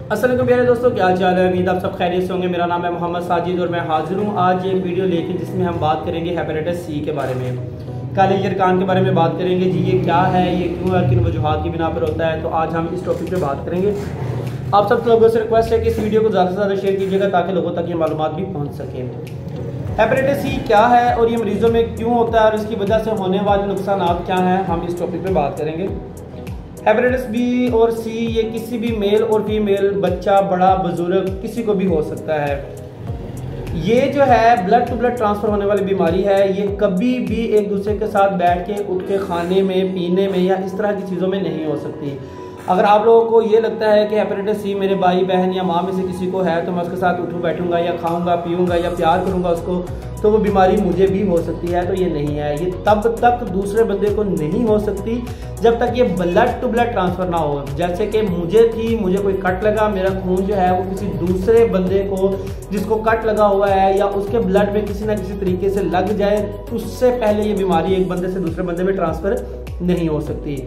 अस्सलाम वालेकुम प्यारे दोस्तों, क्या हाल चाल है। उम्मीद आप सब खैरियत से होंगे। मेरा नाम है मोहम्मद साजिद और मैं हाजिर हूँ आज एक वीडियो लेके जिसमें हम बात करेंगे हेपेटाइटिस सी के बारे में, काले यरकान के बारे में बात करेंगे। जी ये क्या है, ये क्यों है, किन वजूहात की बिना पर होता है, तो आज हम इस टॉपिक पे बात करेंगे। आप सब लोगों से रिक्वेस्ट है कि इस वीडियो को ज़्यादा से ज़्यादा शेयर कीजिएगा ताकि लोगों तक ये मालूमात भी पहुँच सकें। हेपेटाइटिस सी क्या है और ये मरीजों में क्यों होता है और इसकी वजह से होने वाले नुकसान क्या हैं, हम इस टॉपिक पे बात करेंगे। हेपेटाइटिस बी और सी ये किसी भी मेल और फीमेल, बच्चा, बड़ा, बुजुर्ग, किसी को भी हो सकता है। ये जो है ब्लड टू ब्लड ट्रांसफर होने वाली बीमारी है। ये कभी भी एक दूसरे के साथ बैठ के उठ के खाने में, पीने में या इस तरह की चीज़ों में नहीं हो सकती। अगर आप लोगों को ये लगता है कि हेपेटाइटिस सी मेरे भाई बहन या माँ में से किसी को है तो मैं उसके साथ उठूँ बैठूंगा या खाऊंगा पीऊंगा या प्यार करूंगा उसको, तो वो बीमारी मुझे भी हो सकती है, तो ये नहीं है। ये तब तक दूसरे बंदे को नहीं हो सकती जब तक ये ब्लड टू ब्लड ट्रांसफर ना हो। जैसे कि मुझे कोई कट लगा, मेरा खून जो है वो किसी दूसरे बंदे को जिसको कट लगा हुआ है या उसके ब्लड में किसी ना किसी तरीके से लग जाए, उससे पहले ये बीमारी एक बंदे से दूसरे बंदे में ट्रांसफर नहीं हो सकती।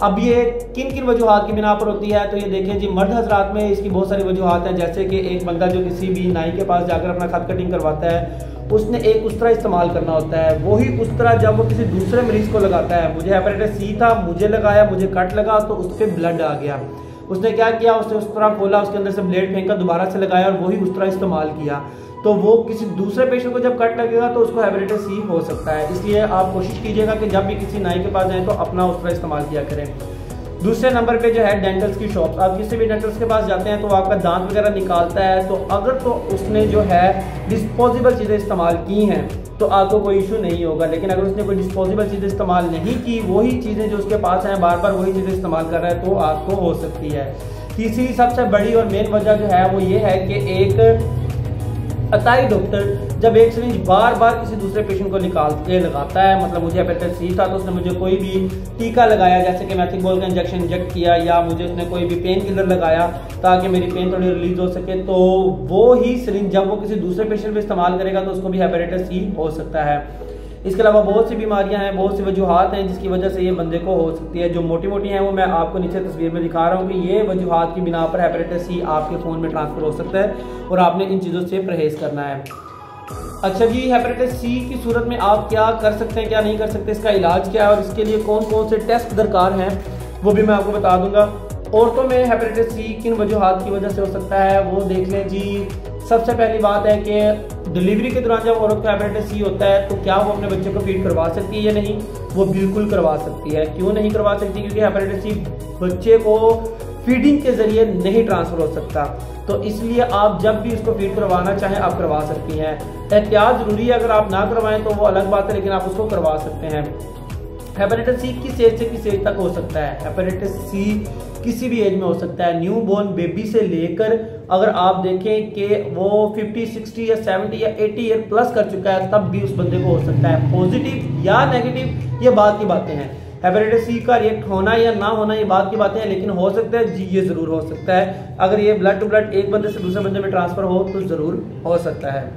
अब ये किन किन वजूहात की बिना पर होती है, तो ये देखें जी, मर्द हजरात में इसकी बहुत सारी वजूहात हैं। जैसे कि एक बंदा जो किसी भी नाई के पास जाकर अपना खत कटिंग करवाता है, उसने एक उस्तरा इस्तेमाल करना होता है। वही उस्तरा जब वो किसी दूसरे मरीज को लगाता है, मुझे हेपेटाइटिस सी था, मुझे लगाया, मुझे कट लगा तो उस पर ब्लड आ गया। उसने क्या किया, उसने उस्तरा खोला, उसके अंदर से ब्लेड फेंका, दोबारा से लगाया और वही उस्तरा इस्तेमाल किया, तो वो किसी दूसरे पेशेंट को जब कट लगेगा तो उसको हेपेटाइटिस सी हो सकता है। इसलिए आप कोशिश कीजिएगा कि जब भी किसी नाई के पास जाएं तो अपना उस्तरा इस्तेमाल किया करें। दूसरे नंबर पे जो है डेंटल्स की शॉप। आप किसी भी डेंटल्स के पास जाते हैं तो आपका दांत वगैरह निकालता है, तो अगर तो उसने जो है डिस्पोजेबल चीज़ें इस्तेमाल की हैं तो आपको कोई इशू नहीं होगा। लेकिन अगर उसने कोई डिस्पोजेबल चीज़ें इस्तेमाल नहीं की, वही चीज़ें जो उसके पास हैं बार बार वही चीज़ें इस्तेमाल कर रहा है, तो आपको हो सकती है। तीसरी सबसे बड़ी और मेन वजह जो है वो ये है कि एक अताई डॉक्टर जब एक सिरिंज बार बार किसी दूसरे पेशेंट को निकाल के लगाता है, मतलब मुझे हेपेटाइटिस सी था तो उसने मुझे कोई भी टीका लगाया, जैसे कि मैथिकबोल का इंजेक्शन इंजेक्ट किया, या मुझे उसने कोई भी पेन किलर लगाया ताकि मेरी पेन थोड़ी रिलीज हो सके, तो वो ही सिरिंज जब वो किसी दूसरे पेशेंट पे इस्तेमाल करेगा तो उसको भी हेपेटाइटिस सी हो सकता है। इसके अलावा बहुत सी बीमारियां हैं, बहुत सी वजूहात हैं जिसकी वजह से ये बंदे को हो सकती है। जो मोटी मोटी हैं वो मैं आपको नीचे तस्वीर में दिखा रहा हूँ कि ये वजूहात की बिना पर हेपेटाइटिस सी आपके खून में ट्रांसफर हो सकता है और आपने इन चीज़ों से परहेज करना है। अच्छा जी, हेपेटाइटिस सी की सूरत में आप क्या कर सकते हैं, क्या नहीं कर सकते, इसका इलाज क्या है और इसके लिए कौन कौन से टेस्ट दरकार हैं वो भी मैं आपको बता दूंगा। औरतों में हेपेटाइटिस सी किन वजूहात की वजह से हो सकता है वो देख लें जी। सबसे पहली बात है कि डिलीवरी के दौरान जब औरत को हेपेटाइटिस सी होता है तो क्या वो अपने बच्चे को फीड करवा सकती है या नहीं, वो बिल्कुल करवा सकती है। क्यों नहीं करवा सकती, क्योंकि हेपेटाइटिस सी बच्चे को फीडिंग के जरिए नहीं ट्रांसफर हो सकता, तो इसलिए आप जब भी उसको फीड करवाना चाहें आप करवा सकती हैं। एहतियात जरूरी है, अगर आप ना करवाएं तो वो अलग बात है, लेकिन आप उसको करवा सकते हैं। हेपेटाइटिस सी किस एज से किस एज तक हो सकता है, हेपेटाइटिस सी किसी भी एज में हो सकता है। न्यू बोर्न बेबी से लेकर अगर आप देखें कि वो 50, 60 या 70 या 80 ईयर प्लस कर चुका है तब भी उस बंदे को हो सकता है। पॉजिटिव या नेगेटिव ये बात की बातें हैं, हेपेटाइटिस सी का रिएक्ट होना या ना होना ये बात की बातें हैं, लेकिन हो सकता है जी, ये जरूर हो सकता है। अगर ये ब्लड टू ब्लड एक बंदे से दूसरे बंदे में ट्रांसफर हो तो जरूर हो सकता है।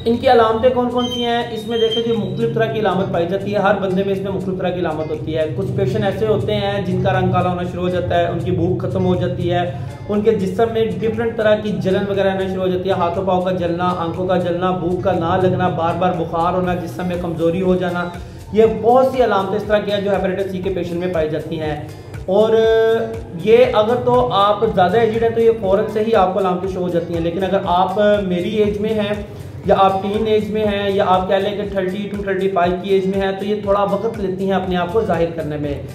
इनकी अलामतें कौन कौन सी हैं, इसमें देखें जी मुख्तलिफ तरह की अलामत पाई जाती है। हर बंदे में इसमें मुख्तलिफ तरह की अलामत होती है। कुछ पेशेंट ऐसे होते हैं जिनका रंग काला होना शुरू हो जाता है, उनकी भूख खत्म हो जाती है, उनके जिस्म में डिफरेंट तरह की जलन वगैरह आना शुरू हो जाती है, हाथों पाँव का जलना, आंखों का जलना, भूख का ना लगना, बार बार बुखार होना, जिस्म में कमजोरी हो जाना, ये बहुत सी अलामतें इस तरह की हैं जो हेपेटाइटिस सी के पेशेंट में पाई जाती हैं। और ये अगर तो आप ज़्यादा एजिड हैं तो ये फ़ौरन से ही आपको अलामतें शो हो जाती हैं, लेकिन अगर आप मेरी एज में हैं या आप टीन एज में हैं या आप कह लें कि 30 to 35 की एज में है तो ये थोड़ा वक्त लेती हैं अपने आप को जाहिर करने में।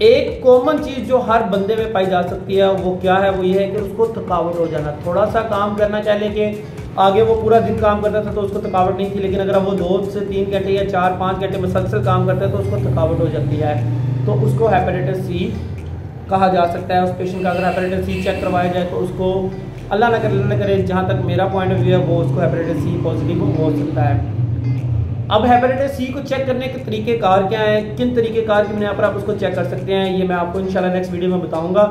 एक कॉमन चीज़ जो हर बंदे में पाई जा सकती है वो क्या है, वो ये है कि उसको थकावट हो जाना, थोड़ा सा काम करना, कह लें कि आगे वो पूरा दिन काम करता था तो उसको थकावट नहीं थी, लेकिन अगर वो 2 से 3 घंटे या 4-5 घंटे मुसलसल काम करता है तो उसको थकावट हो जाती है, तो उसको हेपेटाइटिस सी कहा जा सकता है। उस पेशेंट का अगर हेपेटाइटिस सी चेक करवाया जाए तो उसको अल्लाह न करे जहाँ तक मेरा पॉइंट ऑफ व्यू है वो उसको हेपेटाइटिस सी पॉजिटिव हो सकता है। अब हेपेटाइटिस सी को चेक करने के तरीके कार क्या हैं, किन तरीके कार की बिना पर आप उसको चेक कर सकते हैं, ये मैं आपको इंशाल्लाह नेक्स्ट वीडियो में बताऊंगा।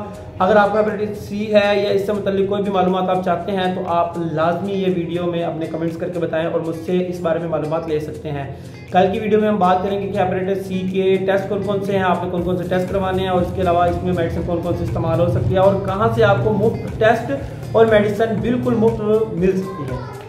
अगर आपको हेपेटाइटिस सी है या इससे मुताल्लिक कोई भी मालूमात आप चाहते हैं तो आप लाजमी ये वीडियो में अपने कमेंट्स करके बताएं और मुझसे इस बारे में मालूमात ले सकते हैं। कल की वीडियो में हम बात करेंगे कि हेपेटाइटिस सी के टेस्ट कौन कौन से हैं, आपने कौन कौन से टेस्ट करवाने हैं और इसके अलावा इसमें मेडिसिन कौन कौन सी इस्तेमाल हो सकती है और कहाँ से आपको मुफ्त टेस्ट और मेडिसिन बिल्कुल मुफ्त मिल सकती है।